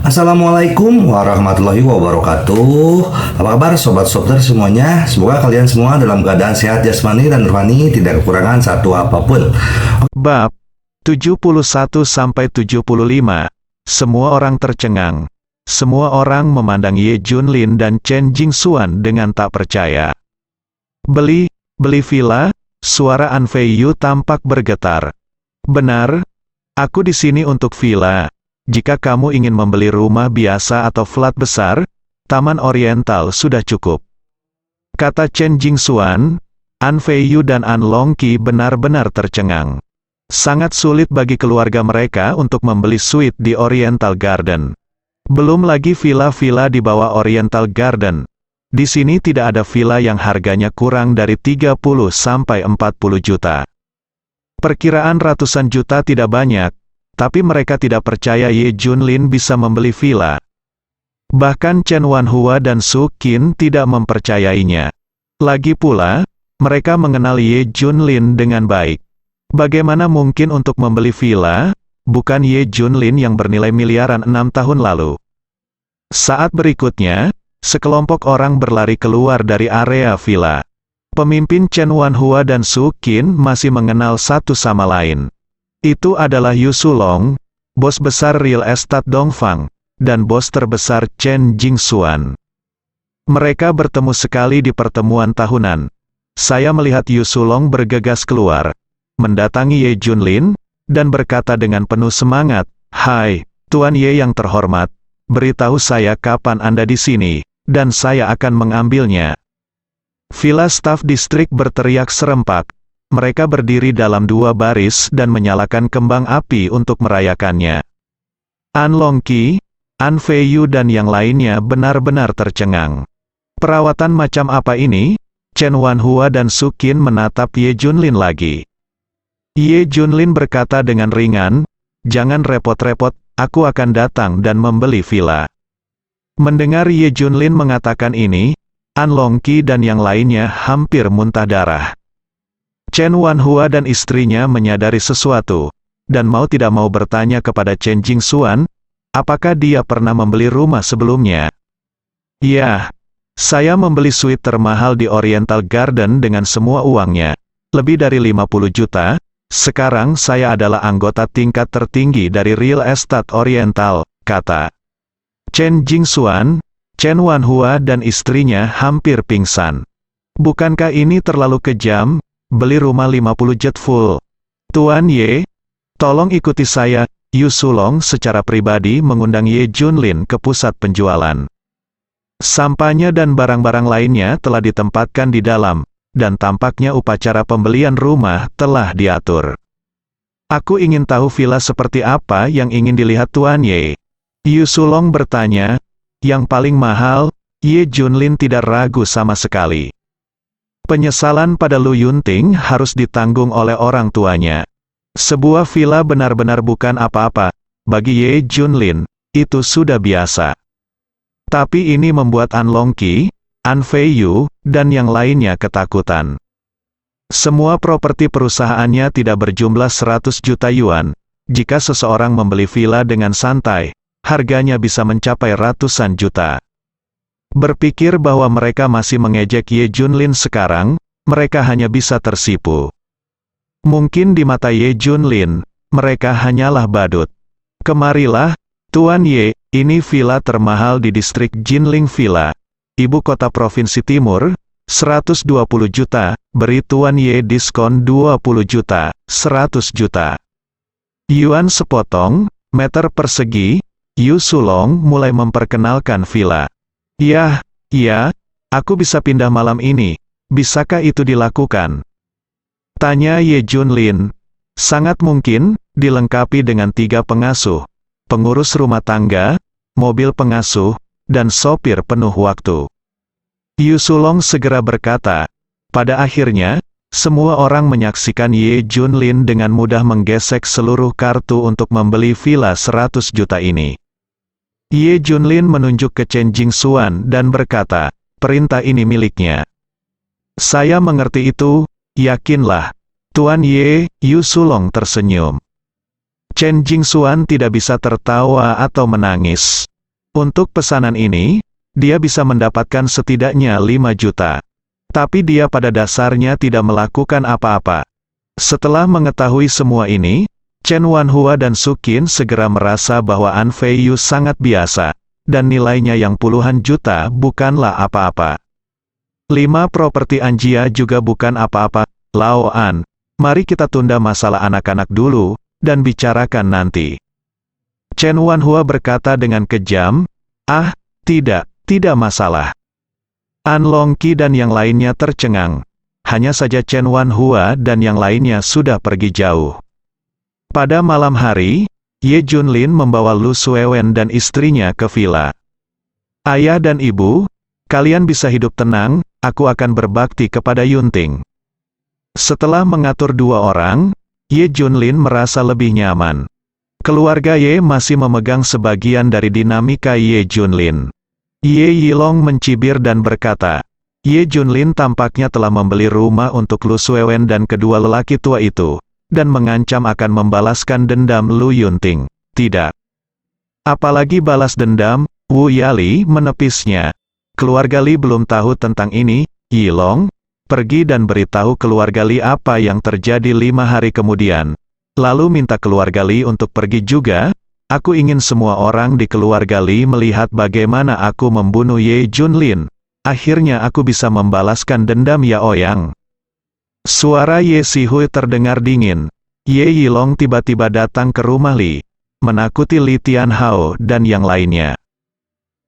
Assalamualaikum warahmatullahi wabarakatuh. Apa kabar sobat Sopter semuanya? Semoga kalian semua dalam keadaan sehat jasmani dan rohani, tidak kekurangan satu apapun. Bab 71-75. Semua orang tercengang. Semua orang memandang Ye Junlin dan Chen Jingxuan dengan tak percaya. Beli villa? Suara An Fei Yu tampak bergetar. Benar, aku di sini untuk villa. Jika kamu ingin membeli rumah biasa atau flat besar, Taman Oriental sudah cukup. Kata Chen Jingxuan. An Fei Yu dan An Longqi benar-benar tercengang. Sangat sulit bagi keluarga mereka untuk membeli suite di Oriental Garden. Belum lagi villa-villa di bawah Oriental Garden. Di sini tidak ada villa yang harganya kurang dari 30-40 juta. Perkiraan ratusan juta tidak banyak, tapi mereka tidak percaya Ye Junlin bisa membeli villa. Bahkan Chen Wanhua dan Su Qin tidak mempercayainya. Lagi pula, mereka mengenal Ye Junlin dengan baik. Bagaimana mungkin untuk membeli villa? Bukan Ye Junlin yang bernilai miliaran 6 tahun lalu. Saat berikutnya, sekelompok orang berlari keluar dari area villa. Pemimpin Chen Wanhua dan Su Qin masih mengenal satu sama lain. Itu adalah Yu Sulong, bos besar real estate Dongfang, dan bos terbesar Chen Jingxuan. Mereka bertemu sekali di pertemuan tahunan. Saya melihat Yu Sulong bergegas keluar, mendatangi Ye Junlin, dan berkata dengan penuh semangat, "Hai, Tuan Ye yang terhormat, beritahu saya kapan Anda di sini, dan saya akan mengambilnya." Villa Staff District berteriak serempak. Mereka berdiri dalam dua baris dan menyalakan kembang api untuk merayakannya. An Longqi, An Fei Yu dan yang lainnya benar-benar tercengang. Perawatan macam apa ini? Chen Wanhua dan Su Qin menatap Ye Junlin lagi. Ye Junlin berkata dengan ringan, "Jangan repot-repot, aku akan datang dan membeli villa." Mendengar Ye Junlin mengatakan ini, An Longqi dan yang lainnya hampir muntah darah. Chen Wanhua dan istrinya menyadari sesuatu, dan mau tidak mau bertanya kepada Chen Jingxuan, apakah dia pernah membeli rumah sebelumnya. "Ya, saya membeli suite termahal di Oriental Garden dengan semua uangnya, lebih dari 50 juta, sekarang saya adalah anggota tingkat tertinggi dari Real Estate Oriental," kata Chen Jingxuan. Chen Wanhua dan istrinya hampir pingsan. "Bukankah ini terlalu kejam? Beli rumah 50 jet full. Tuan Ye, tolong ikuti saya." Yu Sulong secara pribadi mengundang Ye Junlin ke pusat penjualan. Sampahnya dan barang-barang lainnya telah ditempatkan di dalam, dan tampaknya upacara pembelian rumah telah diatur. "Aku ingin tahu villa seperti apa yang ingin dilihat Tuan Ye?" Yu Sulong bertanya. "Yang paling mahal?" Ye Junlin tidak ragu sama sekali. Penyesalan pada Lu Yunting harus ditanggung oleh orang tuanya. Sebuah villa benar-benar bukan apa-apa. Bagi Ye Junlin, itu sudah biasa. Tapi ini membuat An Longqi, An Fei Yu, dan yang lainnya ketakutan. Semua properti perusahaannya tidak berjumlah 100 juta yuan. Jika seseorang membeli villa dengan santai, harganya bisa mencapai ratusan juta. Berpikir bahwa mereka masih mengejek Ye Junlin sekarang, mereka hanya bisa tersipu. Mungkin di mata Ye Junlin, mereka hanyalah badut. "Kemarilah, Tuan Ye, ini villa termahal di distrik Jinling Villa, ibu kota provinsi timur, 120 juta, beri Tuan Ye diskon 20 juta, 100 juta. Yuan sepotong, meter persegi." Yu Sulong mulai memperkenalkan villa. "Ya, aku bisa pindah malam ini. Bisakah itu dilakukan?" tanya Ye Junlin. "Sangat mungkin, dilengkapi dengan 3 pengasuh, pengurus rumah tangga, mobil pengasuh, dan sopir penuh waktu." Yu Sulong segera berkata. Pada akhirnya, semua orang menyaksikan Ye Junlin dengan mudah menggesek seluruh kartu untuk membeli villa 100 juta ini. Ye Junlin menunjuk ke Chen Jingxuan dan berkata, "Perintah ini miliknya." "Saya mengerti itu, yakinlah, Tuan Ye." Yu Sulong tersenyum. Chen Jingxuan tidak bisa tertawa atau menangis. Untuk pesanan ini, dia bisa mendapatkan setidaknya 5 juta. Tapi dia pada dasarnya tidak melakukan apa-apa. Setelah mengetahui semua ini, Chen Wanhua dan Sukin segera merasa bahwa An Fei Yu sangat biasa, dan nilainya yang puluhan juta bukanlah apa-apa. 5 properti Anjia juga bukan apa-apa. Lao An, mari kita tunda masalah anak-anak dulu, dan bicarakan nanti. Chen Wanhua berkata dengan kejam, "Ah, tidak masalah." An Longqi dan yang lainnya tercengang. Hanya saja Chen Wanhua dan yang lainnya sudah pergi jauh. Pada malam hari, Ye Junlin membawa Lu Suewen dan istrinya ke villa. "Ayah dan ibu, kalian bisa hidup tenang, aku akan berbakti kepada Yunting." Setelah mengatur 2 orang, Ye Junlin merasa lebih nyaman. Keluarga Ye masih memegang sebagian dari dinamika Ye Junlin. Ye Yilong mencibir dan berkata, Ye Junlin tampaknya telah membeli rumah untuk Lu Suewen dan kedua lelaki tua itu, dan mengancam akan membalaskan dendam Lu Yunting. Tidak. Apalagi balas dendam, Wu Yali menepisnya. Keluarga Li belum tahu tentang ini. Yilong, pergi dan beritahu keluarga Li apa yang terjadi 5 hari kemudian. Lalu minta keluarga Li untuk pergi juga. Aku ingin semua orang di keluarga Li melihat bagaimana aku membunuh Ye Junlin. Akhirnya aku bisa membalaskan dendam Yao Yang. Suara Ye Sihui terdengar dingin. Ye Yilong tiba-tiba datang ke rumah Li, menakuti Li Tianhao dan yang lainnya.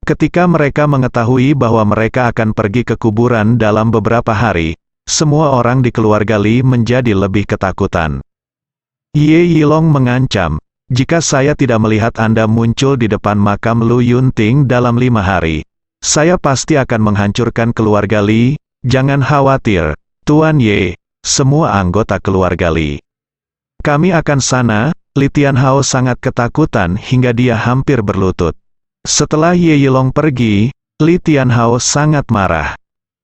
Ketika mereka mengetahui bahwa mereka akan pergi ke kuburan dalam beberapa hari, semua orang di keluarga Li menjadi lebih ketakutan. Ye Yilong mengancam, "Jika saya tidak melihat Anda muncul di depan makam Lu Yunting dalam 5 hari, saya pasti akan menghancurkan keluarga Li. Jangan khawatir, Tuan Ye, semua anggota keluarga Li. Kami akan sana." Li Tianhao sangat ketakutan hingga dia hampir berlutut. Setelah Ye Yilong pergi, Li Tianhao sangat marah.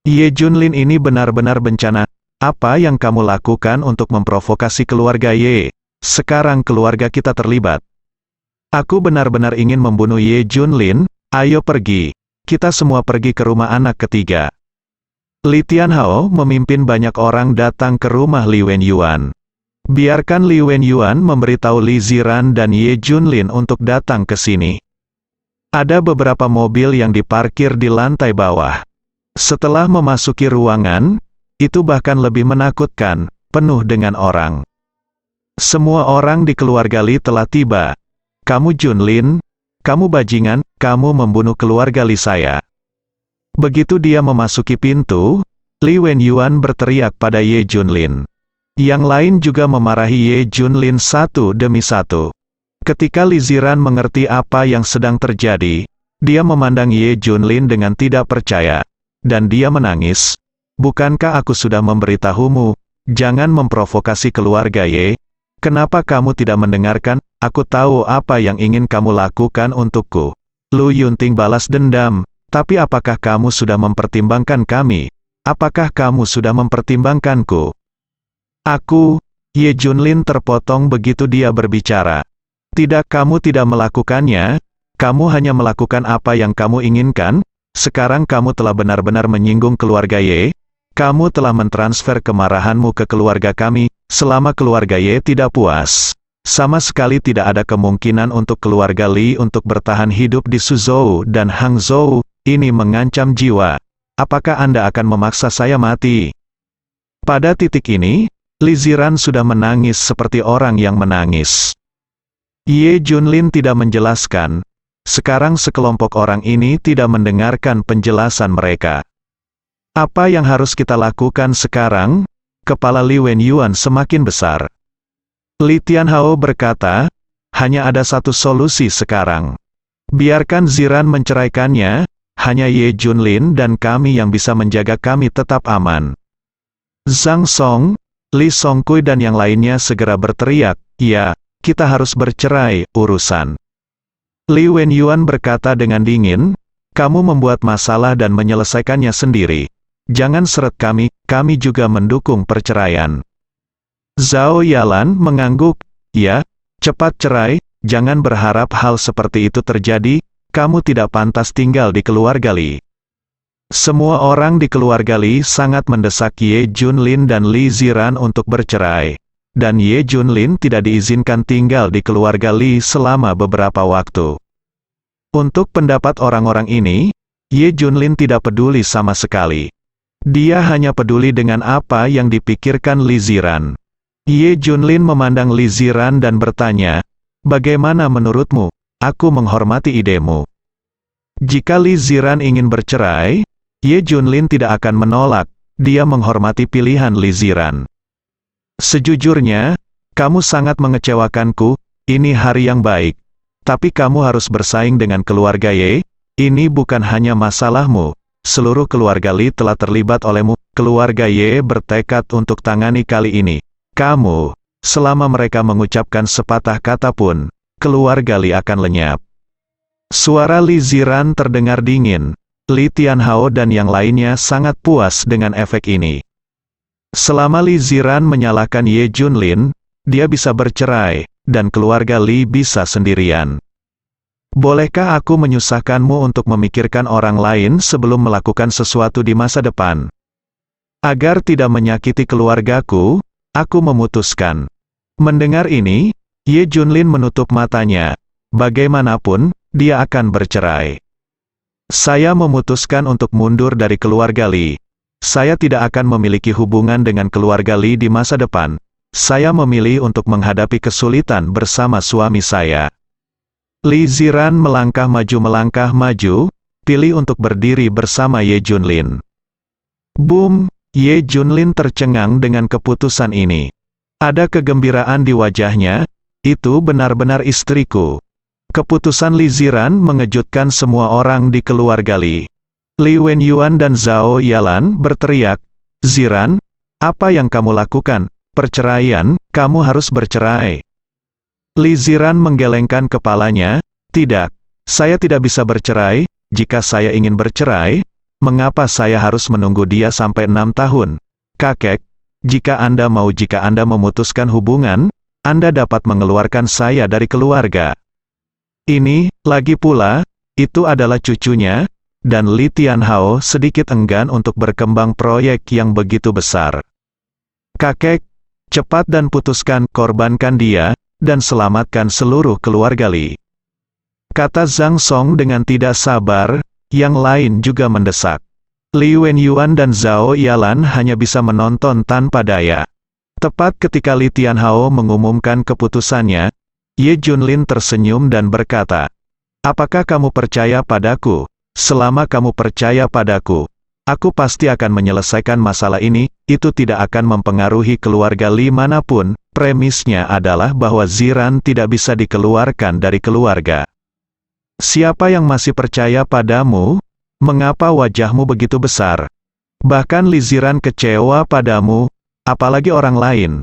"Ye Junlin ini benar-benar bencana. Apa yang kamu lakukan untuk memprovokasi keluarga Ye? Sekarang keluarga kita terlibat. Aku benar-benar ingin membunuh Ye Junlin. Ayo pergi. Kita semua pergi ke rumah anak ketiga." Li Tianhao memimpin banyak orang datang ke rumah Li Wenyuan. Biarkan Li Wenyuan memberitahu Li Ziran dan Ye Junlin untuk datang ke sini. Ada beberapa mobil yang diparkir di lantai bawah. Setelah memasuki ruangan, itu bahkan lebih menakutkan, penuh dengan orang. Semua orang di keluarga Li telah tiba. "Kamu Junlin, kamu bajingan, kamu membunuh keluarga Li saya." Begitu dia memasuki pintu, Li Wenyuan berteriak pada Ye Junlin. Yang lain juga memarahi Ye Junlin satu demi satu. Ketika Li Ziran mengerti apa yang sedang terjadi, dia memandang Ye Junlin dengan tidak percaya, dan dia menangis. "Bukankah aku sudah memberitahumu, jangan memprovokasi keluarga Ye? Kenapa kamu tidak mendengarkan? Aku tahu apa yang ingin kamu lakukan untukku." Lu Yunting balas dendam, "Tapi apakah kamu sudah mempertimbangkan kami? Apakah kamu sudah mempertimbangkanku?" "Aku," Ye Junlin terpotong begitu dia berbicara. "Tidak, kamu tidak melakukannya. Kamu hanya melakukan apa yang kamu inginkan. Sekarang kamu telah benar-benar menyinggung keluarga Ye. Kamu telah mentransfer kemarahanmu ke keluarga kami. Selama keluarga Ye tidak puas, sama sekali tidak ada kemungkinan untuk keluarga Li untuk bertahan hidup di Suzhou dan Hangzhou. Ini mengancam jiwa. Apakah Anda akan memaksa saya mati?" Pada titik ini, Li Ziran sudah menangis seperti orang yang menangis. Ye Junlin tidak menjelaskan. Sekarang sekelompok orang ini tidak mendengarkan penjelasan mereka. "Apa yang harus kita lakukan sekarang?" Kepala Li Wenyuan semakin besar. Li Tianhao berkata, "Hanya ada satu solusi sekarang. Biarkan Ziran menceraikannya, hanya Ye Junlin dan kami yang bisa menjaga kami tetap aman." Zhang Song, Li Songkui dan yang lainnya segera berteriak, "Ya, kita harus bercerai, urusan." Li Wenyuan berkata dengan dingin, "Kamu membuat masalah dan menyelesaikannya sendiri. Jangan seret kami juga mendukung perceraian." Zhao Yalan mengangguk, "Ya, cepat cerai, jangan berharap hal seperti itu terjadi. kamu tidak pantas tinggal di keluarga Li. Semua orang di keluarga Li sangat mendesak Ye Junlin dan Li Ziran untuk bercerai, dan Ye Junlin tidak diizinkan tinggal di keluarga Li selama beberapa waktu. Untuk pendapat orang-orang ini, Ye Junlin tidak peduli sama sekali. Dia hanya peduli dengan apa yang dipikirkan Li Ziran. Ye Junlin memandang Li Ziran dan bertanya, "Bagaimana menurutmu? Aku menghormati idemu." Jika Li Ziran ingin bercerai, Ye Junlin tidak akan menolak, dia menghormati pilihan Li Ziran. "Sejujurnya, kamu sangat mengecewakanku, ini hari yang baik. Tapi kamu harus bersaing dengan keluarga Ye, ini bukan hanya masalahmu, seluruh keluarga Li telah terlibat olehmu." Keluarga Ye bertekad untuk tangani kali ini. "Kamu," selama mereka mengucapkan sepatah kata pun, keluarga Li akan lenyap. Suara Li Ziran terdengar dingin. Li Tianhao dan yang lainnya sangat puas dengan efek ini. Selama Li Ziran menyalahkan Ye Junlin, dia bisa bercerai, dan keluarga Li bisa sendirian. "Bolehkah aku menyusahkanmu untuk memikirkan orang lain sebelum melakukan sesuatu di masa depan? Agar tidak menyakiti keluargaku, aku memutuskan." Mendengar ini, Ye Junlin menutup matanya. Bagaimanapun, dia akan bercerai. "Saya memutuskan untuk mundur dari keluarga Li. Saya tidak akan memiliki hubungan dengan keluarga Li di masa depan. Saya memilih untuk menghadapi kesulitan bersama suami saya." Li Ziran melangkah maju, pilih untuk berdiri bersama Ye Junlin. Boom! Ye Junlin tercengang dengan keputusan ini. Ada kegembiraan di wajahnya, "Itu benar-benar istriku." Keputusan Li Ziran mengejutkan semua orang di keluarga Li. Li Wenyuan dan Zhao Yalan berteriak, "Ziran, apa yang kamu lakukan? Perceraian, kamu harus bercerai." Li Ziran menggelengkan kepalanya, "Tidak, saya tidak bisa bercerai. Jika saya ingin bercerai, mengapa saya harus menunggu dia sampai 6 tahun? Kakek, jika Anda memutuskan hubungan, Anda dapat mengeluarkan saya dari keluarga. Ini, lagi pula, itu adalah cucunya," dan Li Tianhao sedikit enggan untuk berkembang proyek yang begitu besar. "Kakek, cepat dan putuskan, korbankan dia, dan selamatkan seluruh keluarga Li," kata Zhang Song dengan tidak sabar. Yang lain juga mendesak. Li Wenyuan dan Zhao Yalan hanya bisa menonton tanpa daya. Tepat ketika Li Tianhao mengumumkan keputusannya, Ye Junlin tersenyum dan berkata, "Apakah kamu percaya padaku? Selama kamu percaya padaku, aku pasti akan menyelesaikan masalah ini. Itu tidak akan mempengaruhi keluarga Li manapun." Premisnya adalah bahwa Ziran tidak bisa dikeluarkan dari keluarga. "Siapa yang masih percaya padamu? Mengapa wajahmu begitu besar? Bahkan Li Ziran kecewa padamu, apalagi orang lain."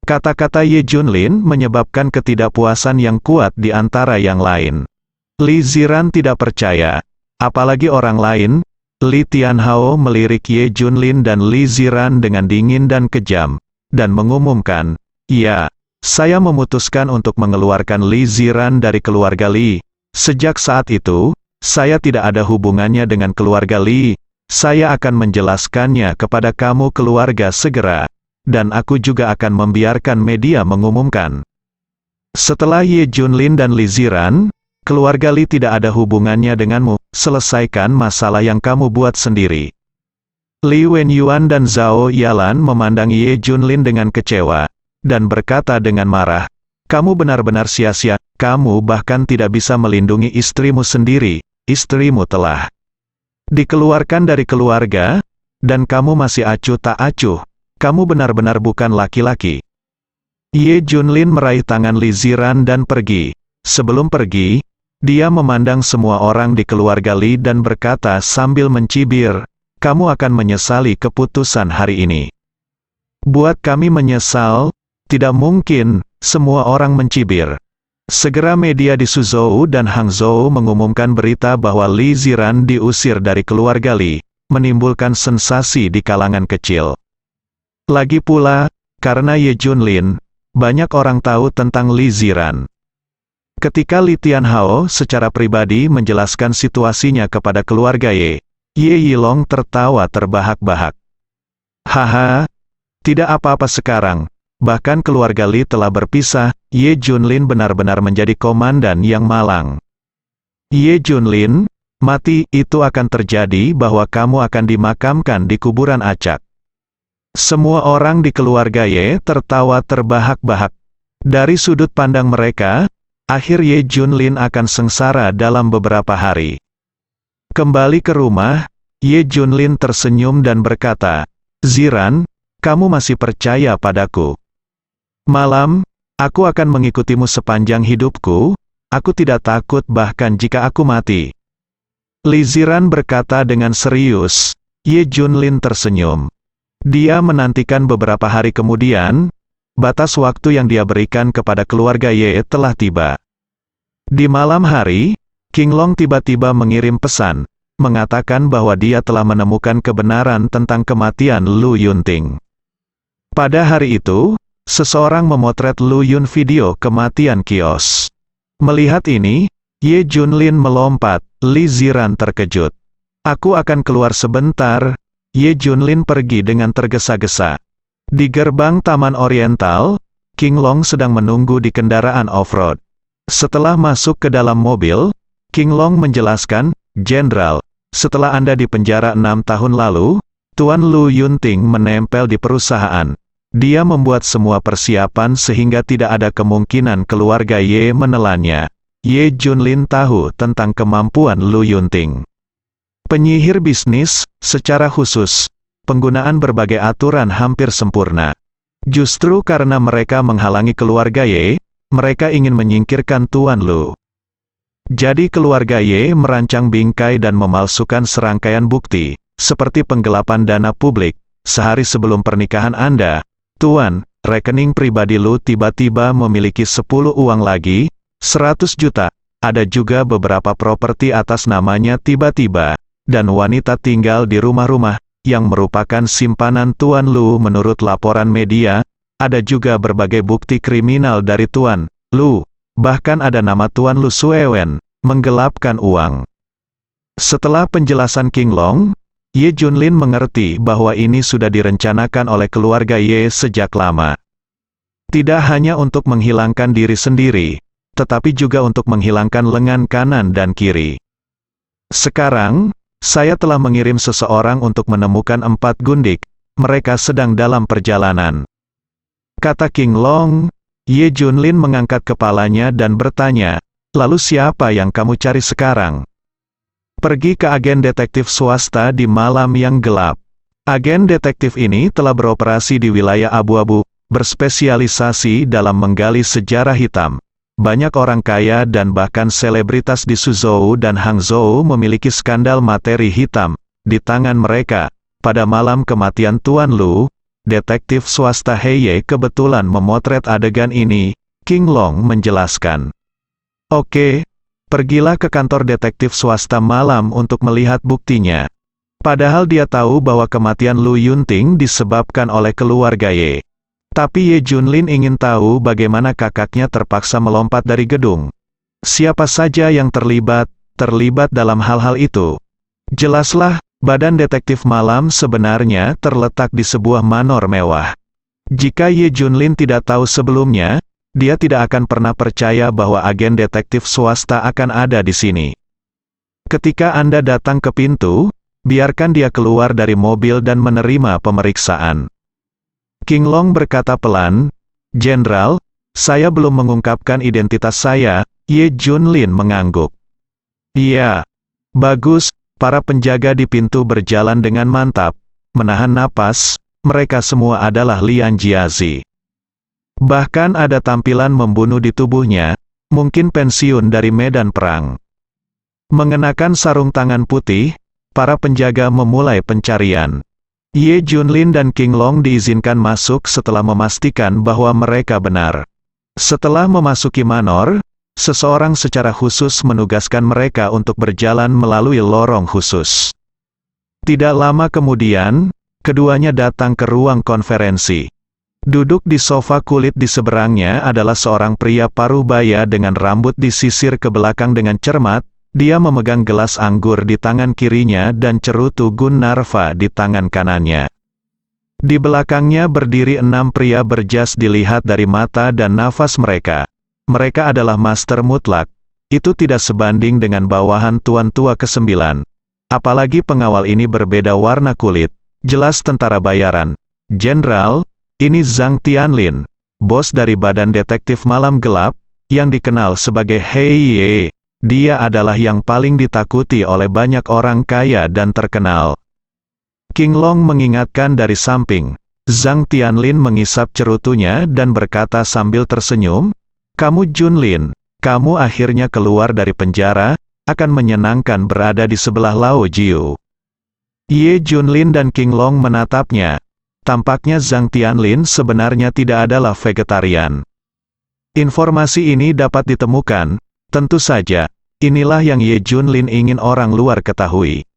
Kata-kata Ye Junlin menyebabkan ketidakpuasan yang kuat di antara yang lain. Li Ziran tidak percaya, apalagi orang lain. Li Tianhao melirik Ye Junlin dan Li Ziran dengan dingin dan kejam, dan mengumumkan, "Ya, saya memutuskan untuk mengeluarkan Li Ziran dari keluarga Li. Sejak saat itu, saya tidak ada hubungannya dengan keluarga Li. Saya akan menjelaskannya kepada kamu keluarga segera. Dan aku juga akan membiarkan media mengumumkan." Setelah Ye Junlin dan Li Ziran, keluarga Li tidak ada hubungannya denganmu. Selesaikan masalah yang kamu buat sendiri. Li Wenyuan dan Zhao Yalan memandang Ye Junlin dengan kecewa, dan berkata dengan marah, "Kamu benar-benar sia-sia, kamu bahkan tidak bisa melindungi istrimu sendiri. Istrimu telah dikeluarkan dari keluarga, dan kamu masih acuh tak acuh. Kamu benar-benar bukan laki-laki." Ye Junlin meraih tangan Li Ziran dan pergi. Sebelum pergi, dia memandang semua orang di keluarga Li dan berkata sambil mencibir, "Kamu akan menyesali keputusan hari ini." "Buat kami menyesal? Tidak mungkin," semua orang mencibir. Segera media di Suzhou dan Hangzhou mengumumkan berita bahwa Li Ziran diusir dari keluarga Li, menimbulkan sensasi di kalangan kecil. Lagi pula, karena Ye Junlin, banyak orang tahu tentang Li Ziran. Ketika Li Tianhao secara pribadi menjelaskan situasinya kepada keluarga Ye Yilong tertawa terbahak-bahak. Haha, tidak apa-apa sekarang. Bahkan keluarga Li telah berpisah, Ye Junlin benar-benar menjadi komandan yang malang. Ye Junlin, mati itu akan terjadi bahwa kamu akan dimakamkan di kuburan acak. Semua orang di keluarga Ye tertawa terbahak-bahak. Dari sudut pandang mereka, akhir Ye Junlin akan sengsara dalam beberapa hari. Kembali ke rumah, Ye Junlin tersenyum dan berkata, Ziran, kamu masih percaya padaku. Malam, aku akan mengikutimu sepanjang hidupku, aku tidak takut bahkan jika aku mati. Li Ziran berkata dengan serius. Ye Junlin tersenyum. Dia menantikan beberapa hari kemudian, batas waktu yang dia berikan kepada keluarga Ye telah tiba. Di malam hari, King Long tiba-tiba mengirim pesan, mengatakan bahwa dia telah menemukan kebenaran tentang kematian Lu Yunting. Pada hari itu, seseorang memotret Lu Yun video kematian kios. Melihat ini, Ye Junlin melompat, Li Ziran terkejut. Aku akan keluar sebentar. Ye Junlin pergi dengan tergesa-gesa. Di gerbang Taman Oriental, King Long sedang menunggu di kendaraan off-road. Setelah masuk ke dalam mobil, King Long menjelaskan, Jenderal, setelah Anda dipenjara 6 tahun lalu, Tuan Lu Yunting menempel di perusahaan. Dia membuat semua persiapan sehingga tidak ada kemungkinan keluarga Ye menelannya. Ye Junlin tahu tentang kemampuan Lu Yunting. Penyihir bisnis, secara khusus, penggunaan berbagai aturan hampir sempurna. Justru karena mereka menghalangi keluarga Ye, mereka ingin menyingkirkan Tuan Lu. Jadi keluarga Ye merancang bingkai dan memalsukan serangkaian bukti, seperti penggelapan dana publik. Sehari sebelum pernikahan Anda, Tuan, rekening pribadi Lu tiba-tiba memiliki 10 uang lagi, 100 juta. Ada juga beberapa properti atas namanya tiba-tiba, dan wanita tinggal di rumah-rumah, yang merupakan simpanan Tuan Lu menurut laporan media. Ada juga berbagai bukti kriminal dari Tuan Lu. Bahkan ada nama Tuan Lu Suewen, menggelapkan uang. Setelah penjelasan King Long, Ye Junlin mengerti bahwa ini sudah direncanakan oleh keluarga Ye sejak lama. Tidak hanya untuk menghilangkan diri sendiri, tetapi juga untuk menghilangkan lengan kanan dan kiri. Sekarang, saya telah mengirim seseorang untuk menemukan 4 gundik, mereka sedang dalam perjalanan. Kata King Long. Ye Junlin mengangkat kepalanya dan bertanya, lalu siapa yang kamu cari sekarang? Pergi ke agen detektif swasta di malam yang gelap. Agen detektif ini telah beroperasi di wilayah abu-abu, berspesialisasi dalam menggali sejarah hitam. Banyak orang kaya dan bahkan selebritas di Suzhou dan Hangzhou memiliki skandal materi hitam di tangan mereka. Pada malam kematian Tuan Lu, detektif swasta Heye kebetulan memotret adegan ini, King Long menjelaskan. Oke, pergilah ke kantor detektif swasta malam untuk melihat buktinya. Padahal dia tahu bahwa kematian Lu Yunting disebabkan oleh keluarga Ye. Tapi Ye Junlin ingin tahu bagaimana kakaknya terpaksa melompat dari gedung. Siapa saja yang terlibat dalam hal-hal itu. Jelaslah, badan detektif malam sebenarnya terletak di sebuah manor mewah. Jika Ye Junlin tidak tahu sebelumnya, dia tidak akan pernah percaya bahwa agen detektif swasta akan ada di sini. Ketika Anda datang ke pintu, biarkan dia keluar dari mobil dan menerima pemeriksaan. King Long berkata pelan, Jenderal, saya belum mengungkapkan identitas saya. Ye Junlin mengangguk. Iya, bagus. Para penjaga di pintu berjalan dengan mantap, menahan napas, mereka semua adalah Lian Jiazi. Bahkan ada tampilan membunuh di tubuhnya, mungkin pensiun dari medan perang. Mengenakan sarung tangan putih, para penjaga memulai pencarian. Ye Junlin dan King Long diizinkan masuk setelah memastikan bahwa mereka benar. Setelah memasuki manor, seseorang secara khusus menugaskan mereka untuk berjalan melalui lorong khusus. Tidak lama kemudian, keduanya datang ke ruang konferensi. Duduk di sofa kulit di seberangnya adalah seorang pria paruh baya dengan rambut disisir ke belakang dengan cermat. Dia memegang gelas anggur di tangan kirinya dan cerutu Gunnarva di tangan kanannya. Di belakangnya berdiri 6 pria berjas. Dilihat dari mata dan nafas mereka. Mereka adalah master mutlak. Itu tidak sebanding dengan bawahan tuan tua ke-9. Apalagi pengawal ini berbeda warna kulit. Jelas tentara bayaran. Jenderal, ini Zhang Tianlin, bos dari Badan Detektif Malam Gelap, yang dikenal sebagai Hei Ye. Dia adalah yang paling ditakuti oleh banyak orang kaya dan terkenal. King Long mengingatkan dari samping. Zhang Tianlin mengisap cerutunya dan berkata sambil tersenyum, "Kamu Junlin, kamu akhirnya keluar dari penjara, akan menyenangkan berada di sebelah Lao Jiu." Ye Junlin dan King Long menatapnya. Tampaknya Zhang Tianlin sebenarnya tidak adalah vegetarian. Informasi ini dapat ditemukan. Tentu saja, inilah yang Ye Junlin ingin orang luar ketahui.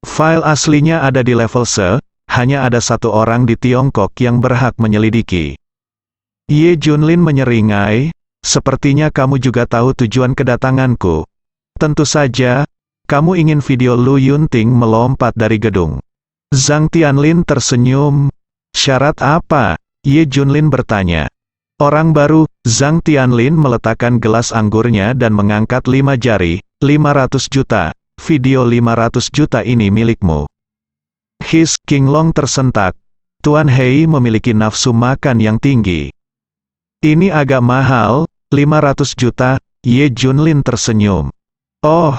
File aslinya ada di level Se, hanya ada 1 orang di Tiongkok yang berhak menyelidiki. Ye Junlin menyeringai, "Sepertinya kamu juga tahu tujuan kedatanganku. Tentu saja, kamu ingin video Lu Yunting melompat dari gedung." Zhang Tianlin tersenyum. "Syarat apa?" Ye Junlin bertanya. "Orang baru." Zhang Tianlin meletakkan gelas anggurnya dan mengangkat 5 jari. 500 juta. Video 500 juta ini milikmu. King Long tersentak. Tuan Hei memiliki nafsu makan yang tinggi. "Ini agak mahal, 500 juta, Ye Junlin tersenyum. "Oh,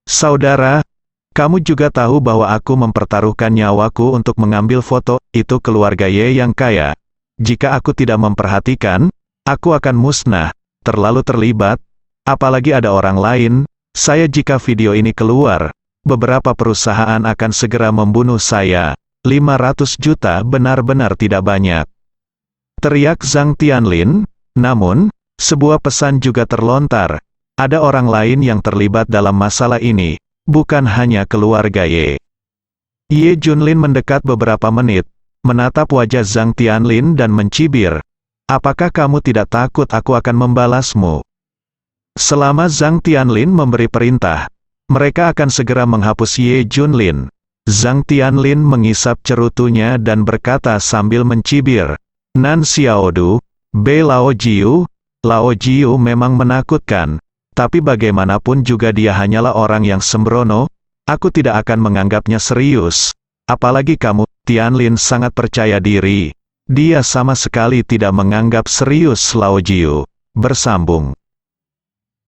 saudara, kamu juga tahu bahwa aku mempertaruhkan nyawaku untuk mengambil foto, itu keluarga Ye yang kaya. Jika aku tidak memperhatikan, aku akan musnah, terlalu terlibat, apalagi ada orang lain. Jika video ini keluar, beberapa perusahaan akan segera membunuh saya. 500 juta benar-benar tidak banyak," teriak Zhang Tianlin. Namun, sebuah pesan juga terlontar. Ada orang lain yang terlibat dalam masalah ini, bukan hanya keluarga Ye. Ye Junlin mendekat beberapa menit, menatap wajah Zhang Tianlin dan mencibir. "Apakah kamu tidak takut aku akan membalasmu?" Selama Zhang Tianlin memberi perintah, mereka akan segera menghapus Ye Junlin. Zhang Tianlin mengisap cerutunya dan berkata sambil mencibir, "Nan Xiaodu, Bei Lao Jiu, Lao Jiu memang menakutkan, tapi bagaimanapun juga dia hanyalah orang yang sembrono, aku tidak akan menganggapnya serius. Apalagi kamu." Tianlin sangat percaya diri. Dia sama sekali tidak menganggap serius Lao Jiu. Bersambung.